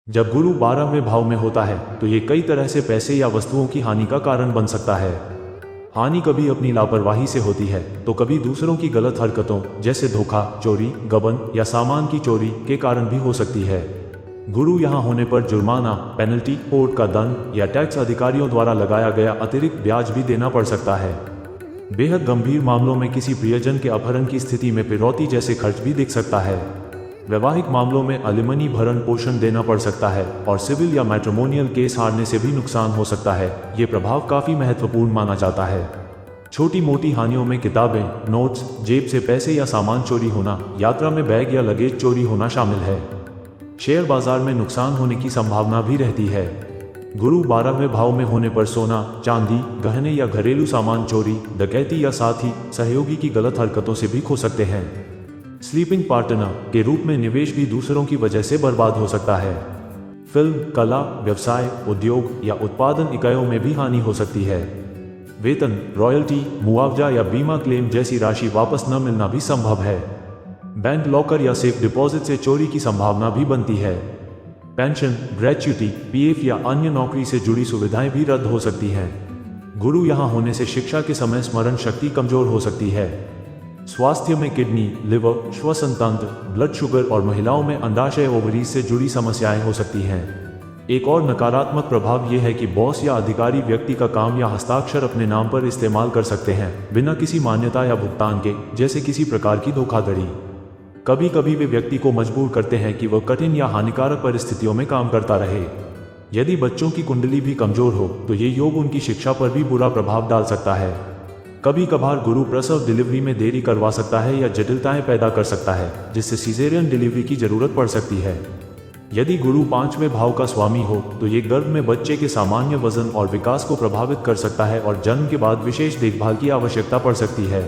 जब गुरु 12वें भाव में होता है तो ये कई तरह से पैसे या वस्तुओं की हानि का कारण बन सकता है। हानि कभी अपनी लापरवाही से होती है तो कभी दूसरों की गलत हरकतों जैसे धोखा, चोरी, गबन या सामान की चोरी के कारण भी हो सकती है। गुरु यहाँ होने पर जुर्माना, पेनल्टी, कोर्ट का दंड या टैक्स अधिकारियों द्वारा लगाया गया अतिरिक्त ब्याज भी देना पड़ सकता है। बेहद गंभीर मामलों में किसी प्रियजन के अपहरण की स्थिति में फिरौती जैसे खर्च भी दिख सकता है। वैवाहिक मामलों में अलिमनी भरण पोषण देना पड़ सकता है और सिविल या मैट्रिमोनियल केस हारने से भी नुकसान हो सकता है। ये प्रभाव काफी महत्वपूर्ण माना जाता है। छोटी मोटी हानियों में किताबें, नोट्स, जेब से पैसे या सामान चोरी होना, यात्रा में बैग या लगेज चोरी होना शामिल है। शेयर बाजार में नुकसान होने की संभावना भी रहती है। गुरु 12वें भाव में होने पर सोना, चांदी, गहने या घरेलू सामान चोरी, डकैती या साथ ही सहयोगी की गलत हरकतों से भी खो सकते हैं। स्लीपिंग पार्टनर के रूप में निवेश भी दूसरों की वजह से बर्बाद हो सकता है। फिल्म, कला, व्यवसाय, उद्योग या उत्पादन इकाइयों में भी हानि हो सकती है। वेतन, रॉयल्टी, मुआवजा या बीमा क्लेम जैसी राशि वापस न मिलना भी संभव है। बैंक लॉकर या सेफ डिपॉजिट से चोरी की संभावना भी बनती है। पेंशन, ग्रेच्युटी, पीएफ या अन्य नौकरी से जुड़ी सुविधाएं भी रद्द हो सकती हैं। गुरु यहाँ होने से शिक्षा के समय स्मरण शक्ति कमजोर हो सकती है। स्वास्थ्य में किडनी, लिवर, श्वसन तंत्र, ब्लड शुगर और महिलाओं में अंडाशय ओवरीज से जुड़ी समस्याएं हो सकती हैं। एक और नकारात्मक प्रभाव यह है कि बॉस या अधिकारी व्यक्ति का काम या हस्ताक्षर अपने नाम पर इस्तेमाल कर सकते हैं बिना किसी मान्यता या भुगतान के, जैसे किसी प्रकार की धोखाधड़ी। कभी कभी वे व्यक्ति को मजबूर करते हैं कि वह कठिन या हानिकारक परिस्थितियों में काम करता रहे। यदि बच्चों की कुंडली भी कमजोर हो तो ये योग उनकी शिक्षा पर भी बुरा प्रभाव डाल सकता है। कभी कभार गुरु प्रसव डिलीवरी में देरी करवा सकता है या जटिलताएं पैदा कर सकता है, जिससे सीजेरियन डिलीवरी की जरूरत पड़ सकती है। यदि गुरु 5वें भाव का स्वामी हो तो ये गर्भ में बच्चे के सामान्य वजन और विकास को प्रभावित कर सकता है और जन्म के बाद विशेष देखभाल की आवश्यकता पड़ सकती है।